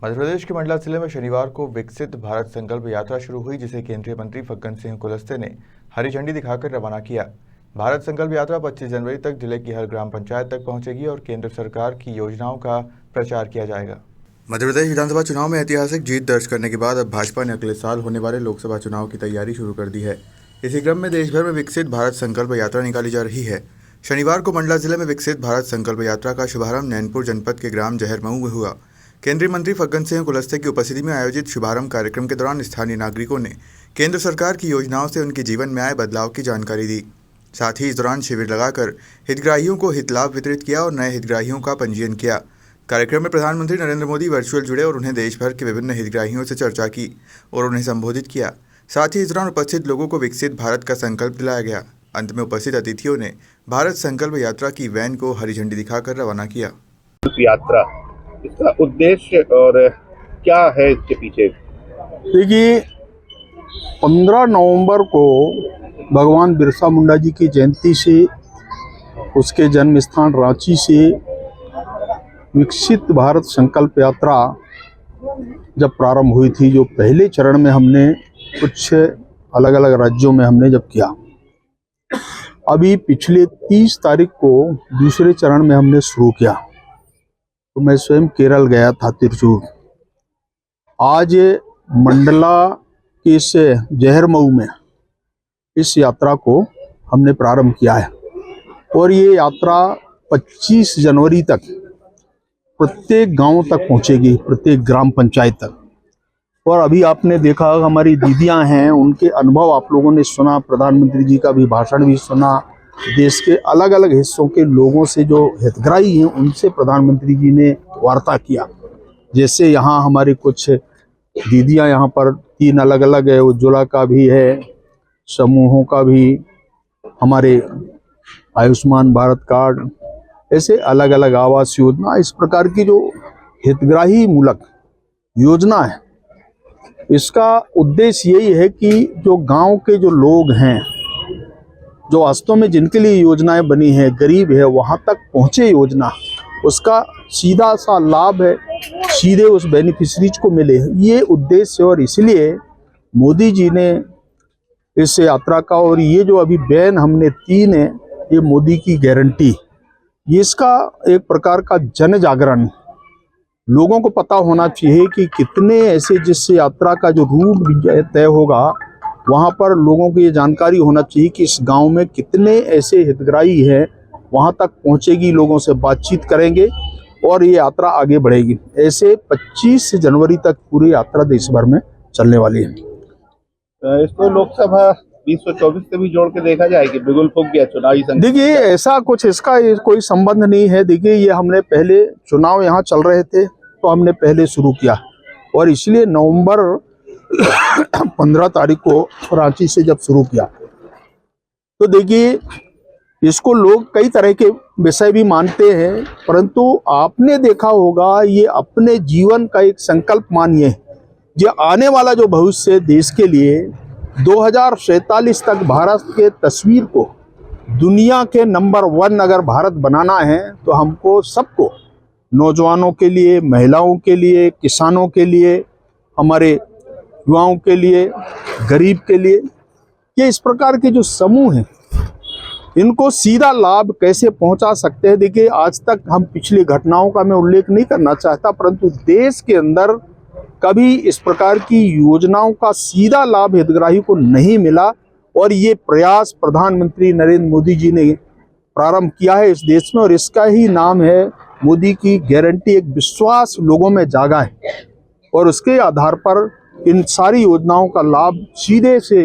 मध्य प्रदेश के मंडला जिले में शनिवार को विकसित भारत संकल्प यात्रा शुरू हुई, जिसे केंद्रीय मंत्री फग्गन सिंह कुलस्ते ने हरी झंडी दिखाकर रवाना किया। भारत संकल्प यात्रा 25 जनवरी तक जिले की हर ग्राम पंचायत तक पहुंचेगी और केंद्र सरकार की योजनाओं का प्रचार किया जाएगा। मध्य प्रदेश विधानसभा चुनाव में ऐतिहासिक जीत दर्ज करने के बाद अब भाजपा ने अगले साल होने वाले लोकसभा चुनाव की तैयारी शुरू कर दी है। इसी क्रम में देश भर में विकसित भारत संकल्प यात्रा निकाली जा रही है। शनिवार को मंडला जिले में विकसित भारत संकल्प यात्रा का शुभारंभ नैनपुर जनपद के ग्राम जहरमऊ में हुआ। केंद्रीय मंत्री फग्गन सिंह कुलस्ते की उपस्थिति में आयोजित शुभारंभ कार्यक्रम के दौरान स्थानीय नागरिकों ने केंद्र सरकार की योजनाओं से उनके जीवन में आए बदलाव की जानकारी दी। साथ ही इस दौरान शिविर लगाकर हितग्राहियों को हित लाभ वितरित किया और नए हितग्राहियों का पंजीयन किया। कार्यक्रम में प्रधानमंत्री नरेंद्र मोदी वर्चुअल जुड़े और उन्हें देश भर के विभिन्न हितग्राहियों से चर्चा की और उन्हें संबोधित किया। साथ ही इस दौरान उपस्थित लोगों को विकसित भारत का संकल्प दिलाया गया। अंत में उपस्थित अतिथियों ने भारत संकल्प यात्रा की वैन को हरी झंडी दिखाकर रवाना किया। यात्रा, इसका उद्देश्य और क्या है इसके पीछे? देखिए, 15 नवंबर को भगवान बिरसा मुंडा जी की जयंती से उसके जन्म स्थान रांची से विकसित भारत संकल्प यात्रा जब प्रारंभ हुई थी, जो पहले चरण में हमने कुछ अलग अलग राज्यों में हमने जब किया, अभी पिछले 30 तारीख को दूसरे चरण में हमने शुरू किया। तो मैं स्वयं केरल गया था, तिरुचूर। आज मंडला के इस जहरमऊ में इस यात्रा को हमने प्रारंभ किया है और ये यात्रा 25 जनवरी तक प्रत्येक गांव तक पहुंचेगी, प्रत्येक ग्राम पंचायत तक। और अभी आपने देखा, हमारी दीदियां हैं, उनके अनुभव आप लोगों ने सुना, प्रधानमंत्री जी का भी भाषण भी सुना। देश के अलग अलग हिस्सों के लोगों से जो हितग्राही हैं उनसे प्रधानमंत्री जी ने वार्ता किया। जैसे यहाँ हमारी कुछ दीदियां यहाँ पर 3 अलग अलग है, उज्ज्वला का भी है, समूहों का भी, हमारे आयुष्मान भारत कार्ड, ऐसे अलग अलग आवास योजना, इस प्रकार की जो हितग्राही मूलक योजना है, इसका उद्देश्य यही है कि जो गांव के जो लोग हैं, जो वास्तव में जिनके लिए योजनाएं बनी हैं, गरीब है, वहां तक पहुंचे योजना, उसका सीधा सा लाभ है, सीधे उस बेनिफिशरीज को मिले, ये उद्देश्य है। और इसलिए मोदी जी ने इस यात्रा का, और ये जो अभी बैन हमने 3 है, ये मोदी की गारंटी, ये इसका एक प्रकार का जन जागरण, लोगों को पता होना चाहिए कि कितने ऐसे, जिस यात्रा का जो रूट तय होगा वहाँ पर लोगों को ये जानकारी होना चाहिए कि इस गांव में कितने ऐसे हितग्राही हैं, वहाँ तक पहुँचेगी, लोगों से बातचीत करेंगे और ये यात्रा आगे बढ़ेगी। ऐसे 25 जनवरी तक पूरी यात्रा देश भर में चलने वाली है। इसको लोकसभा 2024 से भी जोड़ के देखा जाए कि बिगुल फूंक गया चुनावी संकल्प? देखिए, ऐसा कुछ इसका कोई संबंध नहीं है। देखिए, ये हमने पहले चुनाव यहाँ चल रहे थे तो हमने पहले शुरू किया और इसलिए नवंबर 15 तारीख को रांची से जब शुरू किया, तो देखिए, इसको लोग कई तरह के विषय भी मानते हैं, परंतु आपने देखा होगा, ये अपने जीवन का एक संकल्प मानिए, जो आने वाला जो भविष्य है देश के लिए, 2047 तक भारत के तस्वीर को दुनिया के नंबर 1 अगर भारत बनाना है तो हमको सबको, नौजवानों के लिए, महिलाओं के लिए, किसानों के लिए, हमारे युवाओं के लिए, गरीब के लिए, ये इस प्रकार के जो समूह हैं, इनको सीधा लाभ कैसे पहुंचा सकते हैं। देखिए, आज तक हम पिछली घटनाओं का मैं उल्लेख नहीं करना चाहता, परंतु देश के अंदर कभी इस प्रकार की योजनाओं का सीधा लाभ हितग्राही को नहीं मिला और ये प्रयास प्रधानमंत्री नरेंद्र मोदी जी ने प्रारंभ किया है इस देश में और इसका ही नाम है मोदी की गारंटी। एक विश्वास लोगों में जागा है और उसके आधार पर इन सारी योजनाओं का लाभ सीधे से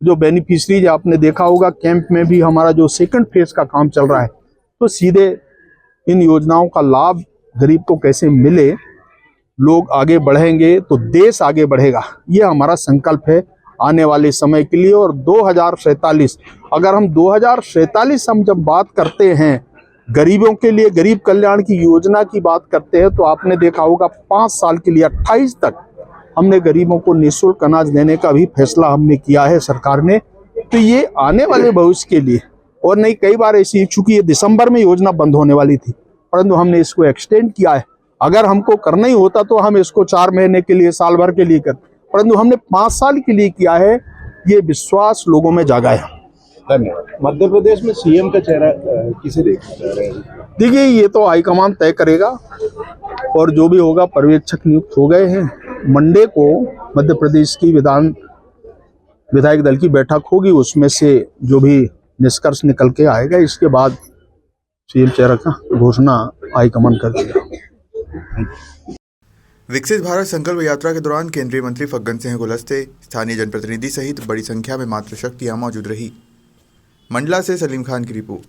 जो बेनिफिशरीज, आपने देखा होगा कैंप में भी हमारा जो 2nd फेज का काम चल रहा है, तो सीधे इन योजनाओं का लाभ गरीब को कैसे मिले, लोग आगे बढ़ेंगे तो देश आगे बढ़ेगा, ये हमारा संकल्प है आने वाले समय के लिए। और 2047, अगर हम 2047 हम जब बात करते हैं गरीबों के लिए, गरीब कल्याण की योजना की बात करते हैं, तो आपने देखा होगा 5 साल के लिए 28 तक हमने गरीबों को निःशुल्क अनाज देने का भी फैसला हमने किया है सरकार ने। तो ये आने वाले भविष्य के लिए, और नहीं, कई बार ऐसी, चूंकि ये दिसंबर में योजना बंद होने वाली थी, परंतु हमने इसको एक्सटेंड किया है अगर हमको करना ही होता तो हम इसको 4 महीने के लिए, साल भर के लिए कर, परंतु हमने 5 साल के लिए किया है। ये विश्वास लोगों में जागा है। धन्यवाद। मध्य प्रदेश में सीएम का चेहरा किसे देखना चाह रहे हैं? देखिए, ये तो हाईकमान तय करेगा और जो भी होगा, पर्यवेक्षक नियुक्त हो गए हैं। मंडे को मध्य प्रदेश की विधायक दल की बैठक होगी, उसमें से जो भी निष्कर्ष निकल के आएगा, इसके बाद सीएम चेहरा का घोषणा हाईकमान कर देगा। विकसित भारत संकल्प यात्रा के दौरान केंद्रीय मंत्री फग्गन सिंह कुलस्ते, स्थानीय जनप्रतिनिधि सहित बड़ी संख्या में मातृशक्तियां मौजूद रही। मंडला से सलीम खान की रिपोर्ट।